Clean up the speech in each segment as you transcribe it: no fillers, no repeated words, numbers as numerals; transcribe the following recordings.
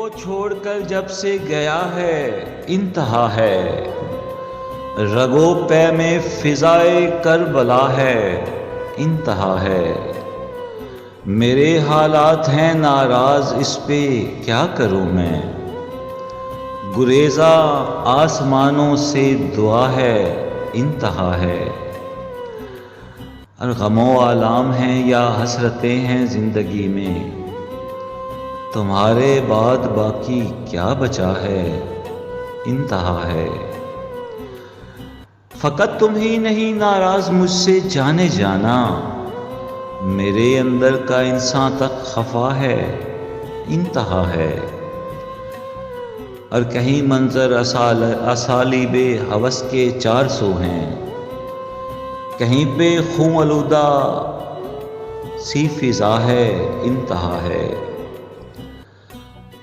کو چھوڑ کر جب سے گیا ہے انتہا ہے، رگو پے میں فضائے کربلا ہے انتہا ہے۔ میرے حالات ہیں ناراض اس پہ کیا کروں میں، گریزا آسمانوں سے دعا ہے انتہا ہے۔ اور غم و آلام ہیں یا حسرتیں ہیں زندگی میں، تمہارے بعد باقی کیا بچا ہے انتہا ہے۔ فقط تم ہی نہیں ناراض مجھ سے جانے جانا، میرے اندر کا انسان تک خفا ہے انتہا ہے۔ اور کہیں منظر اسالیب ہوس کے 400 ہیں، کہیں پہ خوں آلودہ سی فضا ہے انتہا ہے۔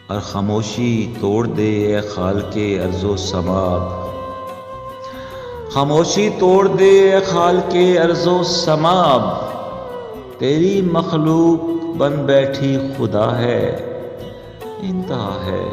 اور خاموشی توڑ دے اے خالق ارض و سماء، خاموشی توڑ دے اے خالق ارض و سماء، تیری مخلوق بن بیٹھی خدا ہے انتہا ہے۔